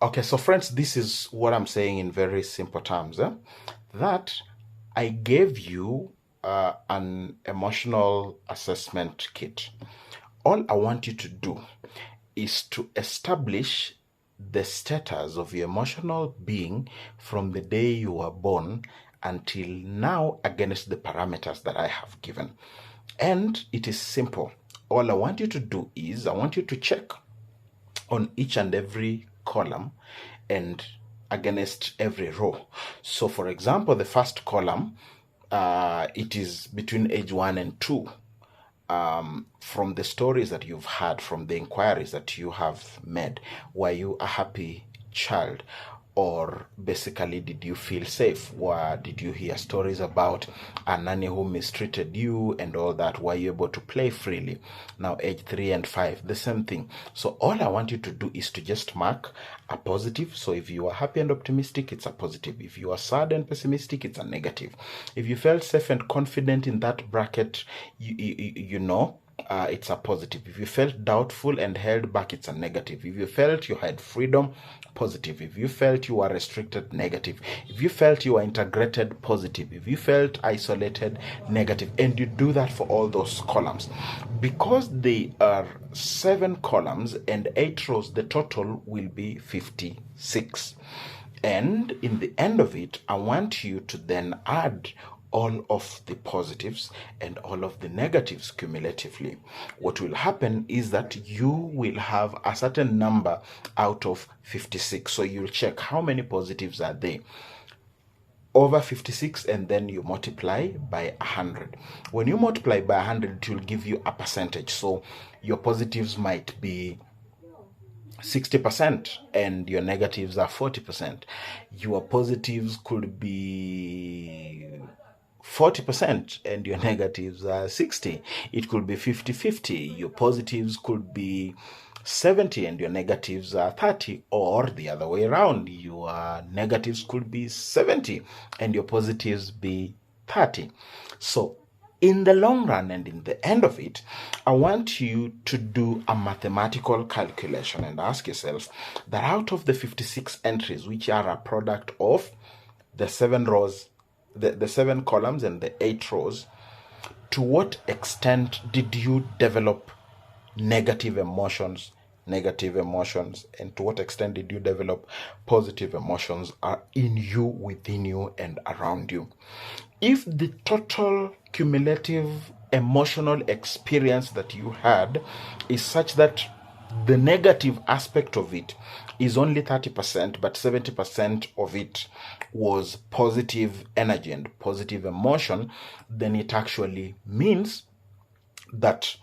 Okay, so friends, this is what I'm saying in very simple terms. That I gave you an emotional assessment kit. All I want you to do is to establish the status of your emotional being from the day you were born until now against the parameters that I have given. And it is simple. All I want you to do is I want you to check on each and every column and against every row. So, for example, the first column, it is between age 1 and 2. From the stories that you've had, from the inquiries that you have made, were you a happy child? Or basically, did you feel safe? Or did you hear stories about a nanny who mistreated you and all that? Were you able to play freely? Now, age 3 and 5, the same thing. So, all I want you to do is to just mark a positive. So, if you are happy and optimistic, it's a positive. If you are sad and pessimistic, it's a negative. If you felt safe and confident in that bracket, you know, it's a positive. If you felt doubtful and held back, it's a negative. If you felt you had freedom, positive. If you felt you were restricted, negative. If you felt you were integrated, positive. If you felt isolated, negative. And you do that for all those columns. Because they are 7 columns and 8 rows, the total will be 56. And in the end of it, I want you to then add all of the positives and all of the negatives cumulatively. What will happen is that you will have a certain number out of 56. So you'll check how many positives are there over 56, and then you multiply by 100. When you multiply by 100, it will give you a percentage. So your positives might be 60% and your negatives are 40%. Your positives could be 40% and your negatives are 60. It could be 50-50. Your positives could be 70 and your negatives are 30, or the other way around. Your negatives could be 70 and your positives be 30. So in the long run and in the end of it, I want you to do a mathematical calculation and ask yourself that out of the 56 entries, which are a product of the 7 rows, the 7 columns and the 8 rows, to what extent did you develop negative emotions, and to what extent did you develop positive emotions are in you, within you, and around you? If the total cumulative emotional experience that you had is such that the negative aspect of it is only 30%, but 70% of it was positive energy and positive emotion, then it actually means that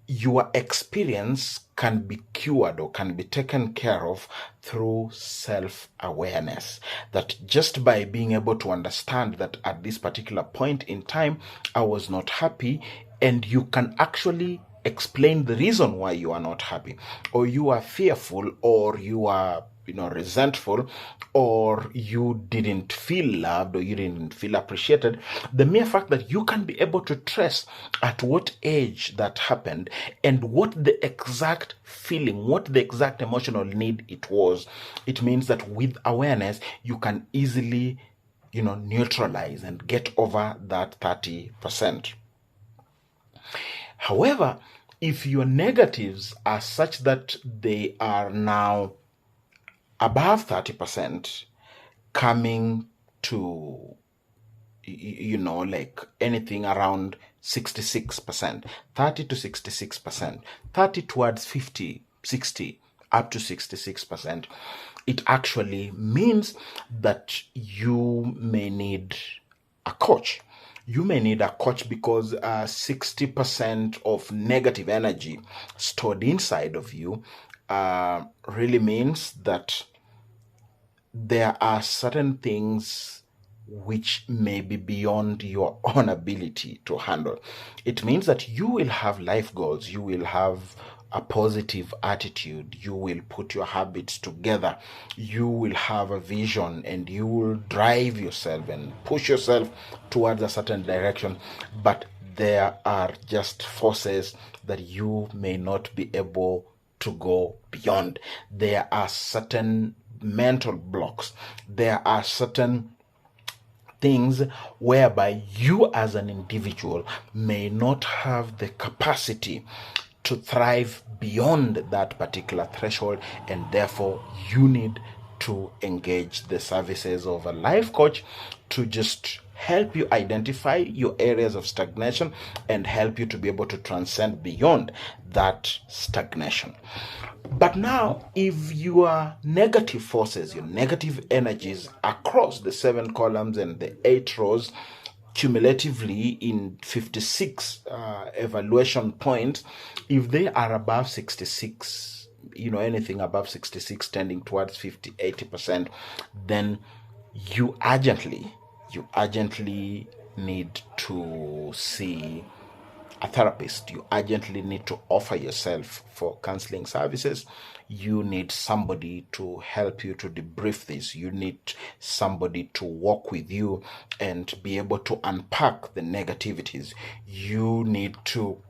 your experience can be cured or can be taken care of through self-awareness. That just by being able to understand that at this particular point in time, I was not happy, and you can actually explain the reason why you are not happy, or you are fearful, or you are resentful, or you didn't feel loved, or you didn't feel appreciated. The mere fact that you can be able to trace at what age that happened and what the exact feeling, what the exact emotional need it was, it means that with awareness you can easily neutralize and get over that 30%. However, if your negatives are such that they are now above 30%, coming to like anything around 66%, 30 to 66%, 30 towards 50, 60, up to 66%, it actually means that you may need a coach. You may need a coach because 60% of negative energy stored inside of you really means that there are certain things which may be beyond your own ability to handle. It means that you will have life goals, you will have a positive attitude, you will put your habits together, you will have a vision, and you will drive yourself and push yourself towards a certain direction. But there are just forces that you may not be able to go beyond. There are certain mental blocks. There are certain things whereby you as an individual may not have the capacity to thrive beyond that particular threshold, and therefore you need to engage the services of a life coach to just help you identify your areas of stagnation and help you to be able to transcend beyond that stagnation. But now, if your negative forces, your negative energies across the 7 columns and the 8 rows, cumulatively in 56 evaluation points, if they are above 66, anything above 66 tending towards 50-80%, then you urgently need to see a therapist. You urgently need to offer yourself for counseling services. You need somebody to help you to debrief this. You need somebody to walk with you and be able to unpack the negativities. You need to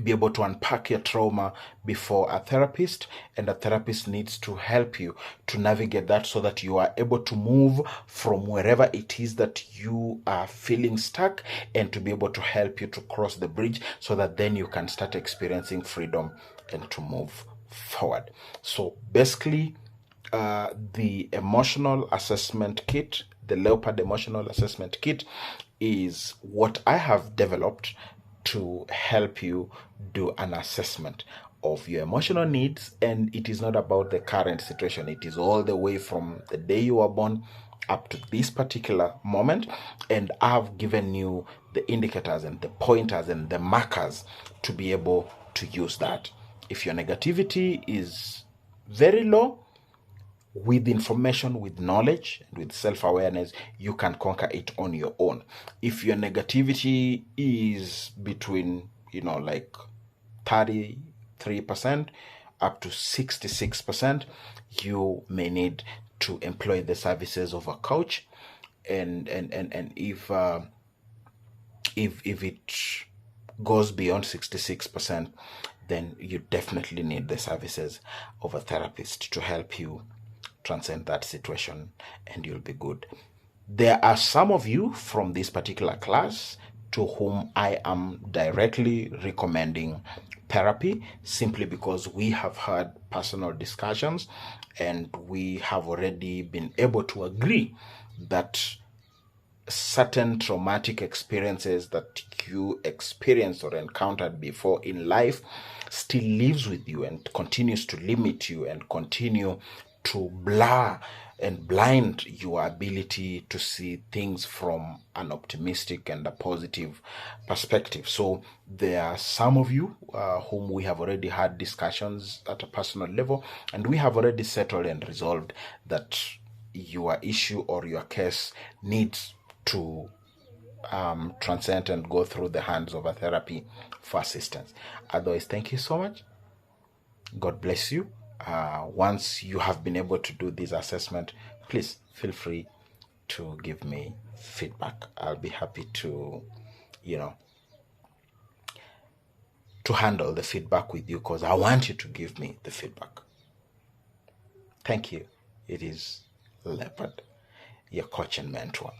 be able to unpack your trauma before a therapist, and a therapist needs to help you to navigate that so that you are able to move from wherever it is that you are feeling stuck, and to be able to help you to cross the bridge so that then you can start experiencing freedom and to move forward. So basically, the emotional assessment kit, the Leopard emotional assessment kit, is what I have developed to help you do an assessment of your emotional needs. And it is not about the current situation. It is all the way from the day you were born up to this particular moment. And I've given you the indicators and the pointers and the markers to be able to use that. If your negativity is very low, with information, with knowledge, and with self-awareness, you can conquer it on your own. If your negativity is between, like 33% up to 66%, you may need to employ the services of a coach. And if it goes beyond 66%, then you definitely need the services of a therapist to help you transcend that situation, and you'll be good. There are some of you from this particular class to whom I am directly recommending therapy, simply because we have had personal discussions and we have already been able to agree that certain traumatic experiences that you experienced or encountered before in life still lives with you and continues to limit you and continue to blur and blind your ability to see things from an optimistic and a positive perspective. So there are some of you whom we have already had discussions at a personal level, and we have already settled and resolved that your issue or your case needs to transcend and go through the hands of a therapy for assistance. Otherwise, thank you so much. God bless you. Once you have been able to do this assessment, please feel free to give me feedback. I'll be happy to, to handle the feedback with you, because I want you to give me the feedback. Thank you. It is Leopard, your coach and mentor.